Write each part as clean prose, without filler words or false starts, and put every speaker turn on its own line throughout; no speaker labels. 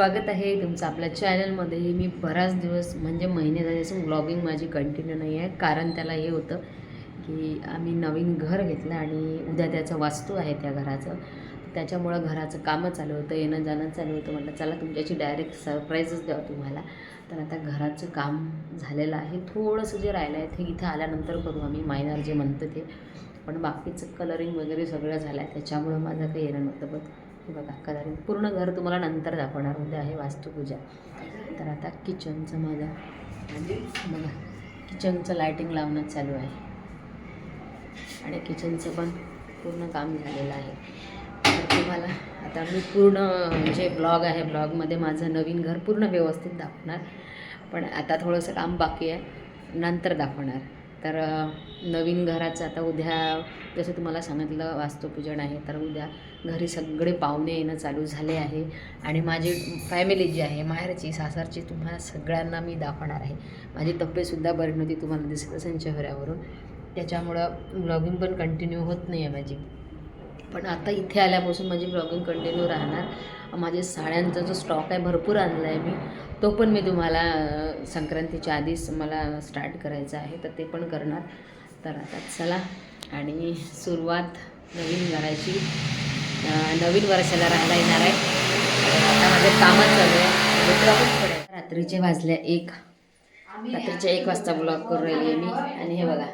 स्वागत आहे तुमचं आपल्या चॅनलमध्ये. मी बराच दिवस म्हणजे महिने झाल्यापासून ब्लॉगिंग माझी कंटिन्यू नाही आहे. कारण त्याला हे होतं की आम्ही नवीन घर घेतलं आणि उद्या त्याचं वास्तू आहे त्या घराचं. त्याच्यामुळं घराचं कामं चालू होतं, येणं जाणं चालू होतं. म्हटलं चला तुमच्याशी डायरेक्ट सरप्राईजच द्यावं तुम्हाला. तर आता घराचं काम झालेलं आहे. थोडंसं जे राहिलं आहे ते इथं आल्यानंतर करू आम्ही, मायनर जे म्हणतं ते. पण बाकीचं कलरिंग वगैरे सगळं झालं आहे, त्याच्यामुळं माझं काही येणं नव्हतं. हे बघा कलरिंग पूर्ण घर तुम्हाला नंतर दाखवणार. उद्या आहे वास्तुपूजा. तर आता किचनचं माझं बघा, किचनचं लायटिंग लावणं चालू आहे आणि किचनचं पण पूर्ण काम झालेलं आहे. तर तुम्हाला आता मी पूर्ण जे ब्लॉग आहे ब्लॉगमध्ये माझं नवीन घर पूर्ण व्यवस्थित दाखवणार. पण आता थोडंसं काम बाकी आहे, नंतर दाखवणार. तर नवीन घराचं आता उद्या जसं तुम्हाला सांगितलं वास्तुपूजन आहे, तर उद्या घरी सगळे पाहुणे येणं चालू झाले आहे. आणि माझी फॅमिली जी आहे माहेरची सासरची तुम्हाला सगळ्यांना मी दाखवणार आहे. माझी तब्येतसुद्धा बरी नव्हती, तुम्हाला दिसत असेल चेहऱ्यावरून. त्याच्यामुळं ब्लॉगिंग पण कंटिन्यू होत नाही आहे माझी. पण आता इथे आल्यापासून माझी ब्लॉगिंग कंटिन्यू राहणार. माझे साड्यांचा जो स्टॉक आहे भरपूर आणला आहे मी, तो पण मी तुम्हाला संक्रांतीच्या आधीच मला स्टार्ट करायचं आहे, तर ते पण करणार. तर आता चला आणि सुरुवात नवीन घराची नवीन वर्षाला राहायला येणार आहे. आता माझं कामच चालू आहे. रात्रीचे वाजले 1. रात्रीच्या 1 वाजता ब्लॉग करून राहिली आहे मी. आणि हे बघा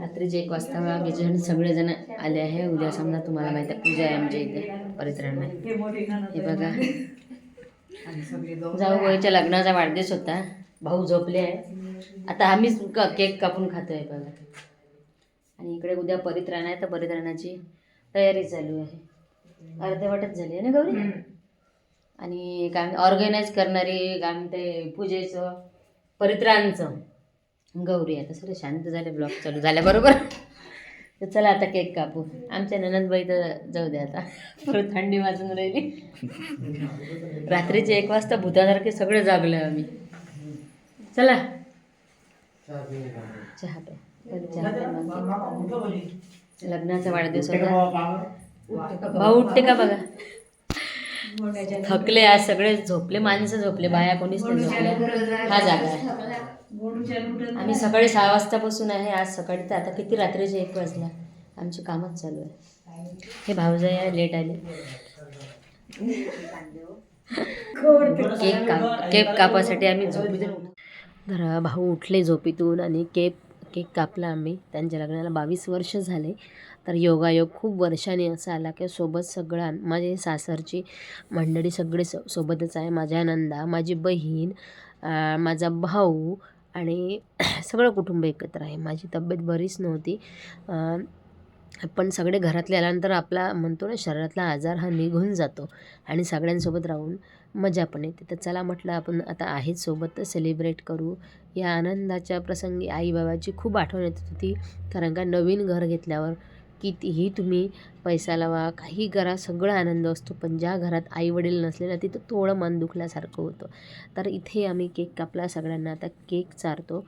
रात्रीचे 1 वाजता सगळेजण आले आहे. उद्या समजा तुम्हाला माहिती आहे पूजा आहे आमच्या इथे परित्राणा. हे बघा जाऊबाईच्या लग्नाचा वाढदिवस होता, भाऊ झोपले आहे. आता आम्हीच केक कापून खातो आहे बघा. आणि इकडे उद्या परित्राण आहे, तर परित्राणाची तयारी चालू आहे. अर्धवटच झाली आहे ना गौरी. आणि काय ऑर्गनाईज करणारी काय म्हणते पूजेचं परित्राणचं गौरी आहे. तर सगळे शांत झाले, ब्लॉग चालू झाल्याबरोबर. तर चला आता केक कापू. आमच्या ननंदबाई तर जाऊ द्या आता, परत थंडी वाजून राहिली. रात्रीचे 1 वाजता भूतासारखे सगळे जागले आम्ही. चला चहा प्या. लग्नाचा वाढदिवस होता. भाऊ उठते का बघा. थकले आज सगळे, झोपले माणसं, झोपले बाया कोणीच नाही झोपले. हा जागा आहे. आम्ही सकाळी 6 वाजतापासून आहे आज सकाळी. तर आता किती रात्रीचे 1 वाजला, आमचे कामच चालू आहे. हे भाऊजाई आहे, लेट आले. केक कापासाठी आम्ही झोपीतून तर भाऊ उठले झोपीतून आणि केक कापला आम्ही. त्यांच्या लग्नाला 22 वर्ष झाले. तर योगायोग खूप वर्षांनी असा आला की सोबत सगळं माझे सासरची मंडळी सगळे सोबतच आहे. माझ्या नंदा, माझी बहीण, माझा भाऊ आणि सगळं कुटुंब एकत्र आहे. माझी तब्येत बरीच नव्हती, पण सगळे घरातले आल्यानंतर आपला म्हणतो ना शरीरातला आजार हा निघून जातो आणि सगळ्यांसोबत राहून मजा पण येते. तर चला म्हटलं आपण आता आहेच सोबत तर सेलिब्रेट करू. या आनंदाच्या प्रसंगी आईबाबाची खूप आठवण येत होती. कारण का नवीन घर घेतल्यावर कितीही तुम्ही पैसा लावा, काही करा, सगळं आनंद असतो. पण ज्या घरात आईवडील नसले ना तिथं थोडं मन दुखल्यासारखं होतं. तर इथे आम्ही केक कापला, सगळ्यांना आता केक चारतो.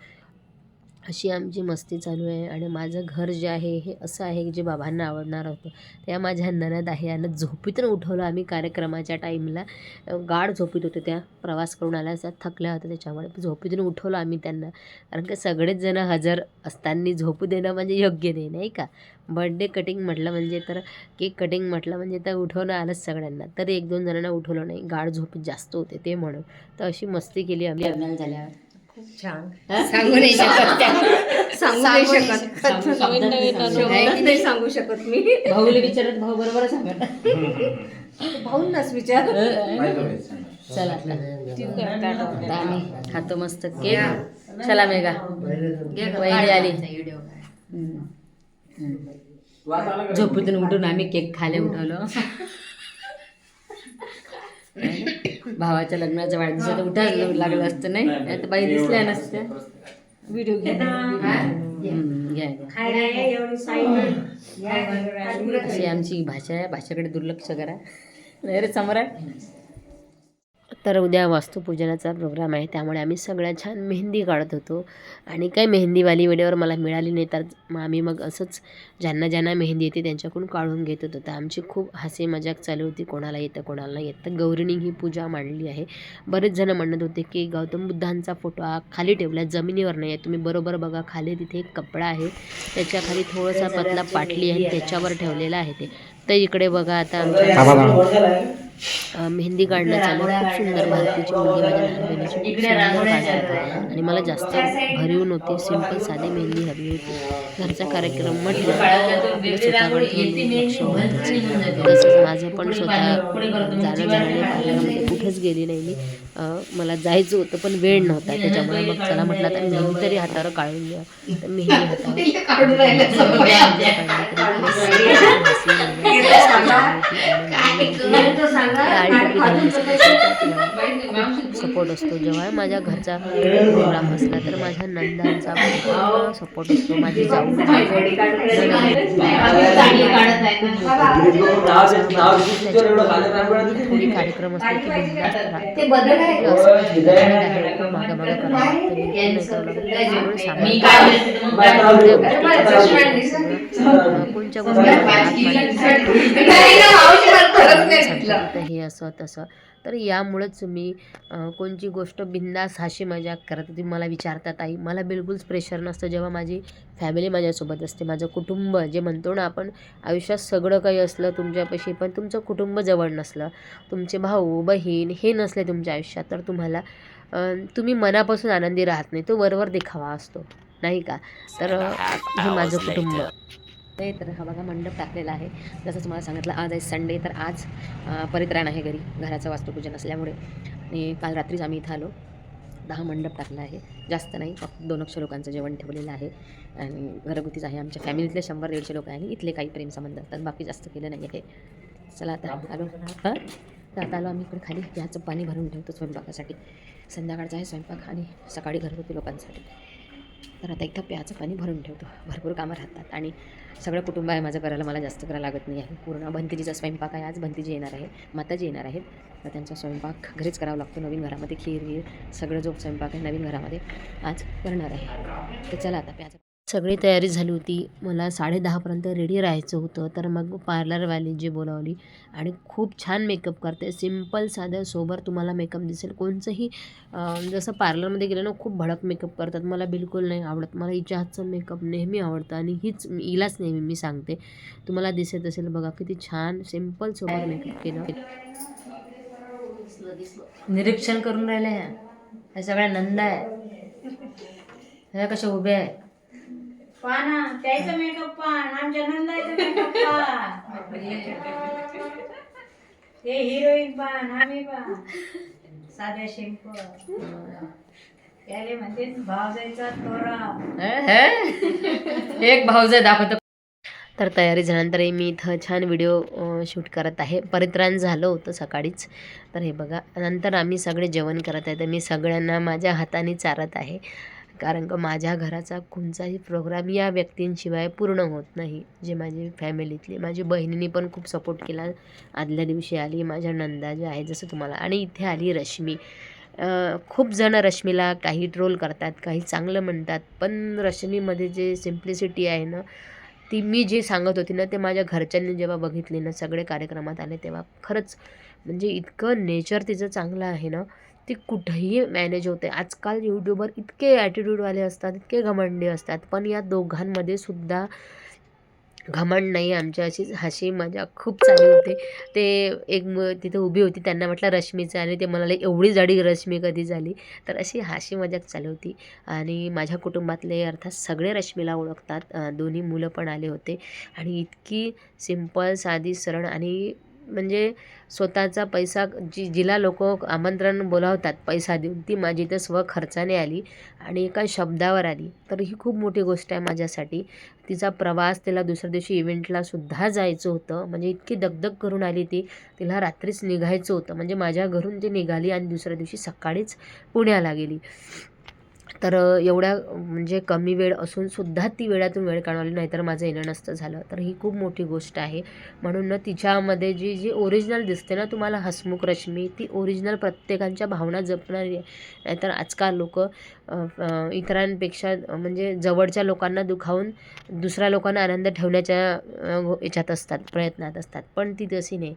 अशी आमची मस्ती चालू आहे. आणि माझं घर जे आहे हे असं आहे की जे बाबांना आवडणार होतं. त्या माझ्या नणंद आहे, आणि झोपीतून उठवलं आम्ही कार्यक्रमाच्या टाईमला. गाढ झोपीत होते त्या, प्रवास करून आल्या थकल्या होत्या, त्याच्यामुळे झोपीतून उठवलं आम्ही त्यांना. कारण का सगळेच जण हजर असताना झोपू देणं म्हणजे योग्य नाही का. बर्थडे कटिंग म्हटलं म्हणजे तर, केक कटिंग म्हटलं म्हणजे तर उठवणं आलंच सगळ्यांना. तरी 1-2 जणांना उठवलं नाही, गाढ झोपीत जास्त होते ते म्हणून. तर अशी मस्ती केली आम्ही लग्न झाल्यावर.
छान. सांगू नाही शकत नाही सांगू शकत मी.
भाऊला विचारत, भाऊ बरोबर सांगत.
भाऊंनाच विचार.
चला आता आम्ही खातो मस्त केक. चला मेघा वहिनी आली. झोपेतून उठून आम्ही केक खायला उठवलं. भावाच्या लग्नाच्या वाढदिवसात उठायला लागलं असतं नाही, आता बाई दिसल्या नसत्या. व्हिडिओ घ्या. अशी आमची भाषा आहे, भाषेकडे दुर्लक्ष करा. रे समोर आहे. तर उद्या वास्तुपूजनाचा प्रोग्राम आहे, त्यामुळे आम्ही सगळ्या छान मेहंदी काढत होतो आणि काही मेहंदीवाली वेळेवर मला मिळाली नाही, तर आम्ही मग असंच ज्यांना ज्यांना मेहंदी येते त्यांच्याकडून काढून घेत होतो. तर आमची खूप हसी मजाक चालू होती, कोणाला येतं कोणाला नाही येत. तर गौरीनी ही पूजा मांडली आहे. बरेच जण म्हणत होते की गौतम बुद्धांचा फोटो हा खाली ठेवला, जमिनीवर नाही आहे. तुम्ही बरोबर बघा, खाली तिथे एक कपडा आहे, त्याच्या खाली थोडासा पतला पाटली आहे, त्याच्यावर ठेवलेला आहे ते. तर इकडे बघा आता आमच्या मेहंदी काढणं चालू आहे. खूप सुंदर भारतीची मुलगी माझ्या लहान बहिणीची खूप सुंदर काढते आणि मला जास्त भरीव नव्हती, सिंपल साधी मेहंदी हवी होती. घरचा कार्यक्रम म्हटलं आपलं स्वतःकडे थोडं लक्ष होतंच. तसंच माझं पण स्वतः जाणं झालं नाही, पार्लरमध्ये कुठेच गेली नाही मी. मला जायचं होतं पण वेळ नव्हता, त्याच्यामुळे मग चला म्हटलं तर मेहंदी तरी हातावर काढून घ्या. तर मेहंदी हातावर सपोर्ट असतो. जेव्हा माझ्या घरचा प्रोग्राम असला तर माझ्या नंदांचा पूर्ण सपोर्ट असतो. माझी जाऊ थोडी कार्यक्रम असले की बिनधास्त राहते. मागं मागं करावं लागतं, बिलकुल नाही करावं लागत. कोणत्या गोष्टी हे असं तसं. तर यामुळेच मी कोणची गोष्ट बिनधास्त हसी मजाक करत होती. मला विचारतात आई, मला बिलकुलच प्रेशर नसतं जेव्हा माझी फॅमिली माझ्यासोबत असते. माझं कुटुंब जे म्हणतो ना आपण, आयुष्यात सगळं काही असलं तुमच्यापाशी, पण तुमचं कुटुंब जवळ नसलं, तुमचे भाऊ बहीण हे नसले तुमच्या आयुष्यात, तर तुम्हाला तुम्ही मनापासून आनंदी राहत नाही, तो वरवर दिखावा असतो नाही का. तर हे माझं कुटुंब. तर हा बघा मंडप टाकलेला आहे. जसं तुम्हाला सांगितलं आज आहे संडे, तर आज परित्राण आहे घरी, घराचं वास्तुपूजन असल्यामुळे. आणि काल रात्रीच आम्ही इथं आलो, 10 मंडप टाकला आहे. जास्त नाही, फक्त 200 लोकांचं जेवण ठेवलेलं आहे आणि घरगुतीच आहे. आमच्या फॅमिलीतले 100-150 लोक आहे आणि इथले काही प्रेमसंबंध असतात, बाकी जास्त केलं नाही आहे. चला आता आलो तर आता आलो आम्ही इकडे खाली. प्याचं पाणी भरून ठेवतो स्वयंपाकासाठी. संध्याकाळचा आहे स्वयंपाक आणि सकाळी घरगुती लोकांसाठी. तर आता इथं प्याचं पाणी भरून ठेवतो. भरपूर कामं राहतात आणि सगळं कुटुंब आहे माझं करायला, मला जास्त करायला लागत नाही आहे. पूर्ण भंतिजीचा स्वयंपाक आहे. आज भंतिजी येणार आहे, माताजी येणार आहेत, तर त्यांचा स्वयंपाक घरीच करावा लागतो. नवीन घरामध्ये खीर सगळं जो स्वयंपाक आहे नवीन घरामध्ये आज करणार आहे. तर चला आता प्याचं. सगळी तयारी झाली होती. मला 10:30पर्यंत रेडी राहायचं होतं. तर मग पार्लरवाली जी बोलावली आणि खूप छान मेकअप करते. सिम्पल साध्या सोबर तुम्हाला मेकअप दिसेल. कोणचंही जसं पार्लरमध्ये गेलं ना खूप भडक मेकअप करतात, मला बिलकुल नाही आवडत. मला हिच्या हातचं मेकअप नेहमी आवडतं आणि हिलाच नेहमी मी सांगते. तुम्हाला दिसत असेल बघा किती छान सिम्पल सोबर मेकअप केलं. निरीक्षण करून राहिले ह्या सगळ्या नंदा आहे, ह्या कशा उभ्या आहे.
पाना त्याचा मेकअप पान, आमच्या नंदाचा मेकअप पान, ते हिरोईन पान, आम्ही पान साध्या सिंपल. त्याले म्हणते भावजाईचा तोरा.
एक भावजाई दाखवतो. तर तयारी झाल्यानंतरही मी इथं छान व्हिडिओ शूट करत आहे. परित्राण झालं होतं सकाळीच. तर हे बघा, नंतर आम्ही सगळे जेवण करत आहे. तर मी सगळ्यांना माझ्या हाताने चारत आहे, कारण का माझ्या घराचा कोणताही प्रोग्राम या व्यक्तींशिवाय पूर्ण होत नाही, जे माझी फॅमिलीतली. माझी बहिणीने पण खूप सपोर्ट केला. आदल्या दिवशी आली माझ्या नंदा जे आहे जसं तुम्हाला, आणि इथे आली रश्मी. खूप जण रश्मीला काही ट्रोल करतात, काही चांगलं म्हणतात, पण रश्मीमध्ये जे सिम्प्लिसिटी आहे ना, ती मी जे सांगत होती ना, ते माझ्या घरच्यांनी जेव्हा बघितली ना, सगळे कार्यक्रमात आले तेव्हा खरंच म्हणजे इतकं नेचर तिचं चांगलं आहे ना, ती कुठेही मॅनेज होते. आजकाल यूट्यूबर इतके ॲटिट्यूडवाले असतात, इतके घमंडी असतात, पण या दोघांमध्ये सुद्धा घमंड नाही. आमच्या अशीच हसी मजाक खूप चालू होते. ते एक तिथे उभी होती, त्यांना म्हटलं रश्मीचं, आणि ते म्हणाले एवढी जाडी रश्मी कधी झाली. तर अशी हसी मजाक चालू होती. आणि माझ्या कुटुंबातले अर्थात सगळे रश्मीला ओळखतात. दोन्ही मुलं पण आले होते आणि इतकी सिंपल साधी सरळ, आणि म्हणजे स्वतःचा पैसा जिला लोक आमंत्रण बोलावतात पैसा देऊन, ती माझी तर स्वखर्चाने आली आणि एका शब्दावर आली. तर ही खूप मोठी गोष्ट आहे माझ्यासाठी. तिचा प्रवास, तिला दुसऱ्या दिवशी इव्हेंटला सुद्धा जायचं होतं, म्हणजे इतकी दगदग करून आली ती. तिला रात्रीच निघायचं होतं, म्हणजे माझ्या घरून ती निघाली आणि दुसऱ्या दिवशी सकाळीच पुण्याला गेली. तर एवढ्या म्हणजे कमी वेळ असूनसुद्धा ती वेळातून वेळ काढवली, नाहीतर माझं येणं नसतं झालं. तर ही खूप मोठी गोष्ट आहे. म्हणून ना तिच्यामध्ये जी जी ओरिजिनल दिसते ना तुम्हाला हसमुख रश्मी, ती ओरिजिनल प्रत्येकांच्या भावना जपणारी आहे. नाहीतर आजकाल लोकं इतरांपेक्षा म्हणजे जवळच्या लोकांना दुखावून दुसऱ्या लोकांना आनंद ठेवण्याच्या याच्यात असतात, प्रयत्नात असतात. पण ती तशी नाही.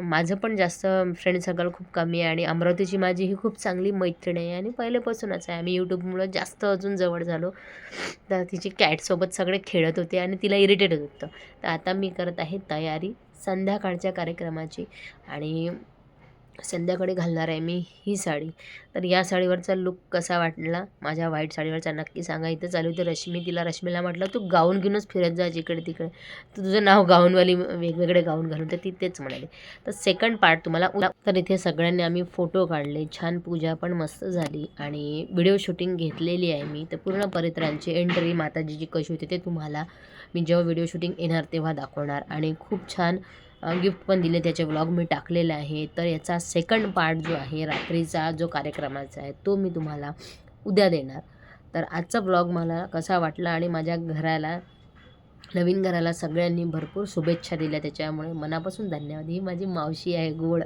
माझं पण जास्त फ्रेंड सर्कल खूप कमी आहे आणि अमरावतीची माझी ही खूप चांगली मैत्रीण आहे आणि पहिल्यापासूनच आहे. आम्ही यूट्यूबमुळं जास्त अजून जवळ झालो. तर तिची कॅटसोबत सगळे खेळत होते आणि तिला इरिटेट होत होतं. तर आता मी करत आहे तयारी संध्याकाळच्या कार्यक्रमाची आणि संध्याकाळी घालणार आहे मी ही साडी. तर या साडीवरचा लूक कसा वाटला माझ्या व्हाईट साडीवरचा नक्की सांगा. इथं चालू होती रश्मी, रश्मीला म्हटलं तू गाऊन घेऊनच फिरत जा जिकडे-तिकडे. तर तुझं नाव गाऊनवाली, वेगवेगळे गाऊन घालून. तर ती तेच म्हणाली. तर सेकंड पार्ट तुम्हाला तर इथे सगळ्यांनी आम्ही फोटो काढले, छान पूजा पण मस्त झाली आणि व्हिडिओ शूटिंग घेतलेली आहे मी. तर पूर्ण परिसरांची एंट्री माताजीची कशी होती ते तुम्हाला मी जेव्हा व्हिडिओ शूटिंग येणार तेव्हा दाखवणार आणि खूप छान गिफ्ट पण दिले, त्याचे व्लॉग मी टाकलेले आहे. तर याचा सेकंड पार्ट जो आहे रात्रीचा जो कार्यक्रमाचा आहे तो मी तुम्हाला उद्या देणार. तर आजचा व्लॉग मला कसा वाटला आणि माझ्या घराला, नवीन घराला सगळ्यांनी भरपूर शुभेच्छा दिल्या, त्याच्यामुळे मनापासून धन्यवाद. ही माझी मावशी आहे गोड.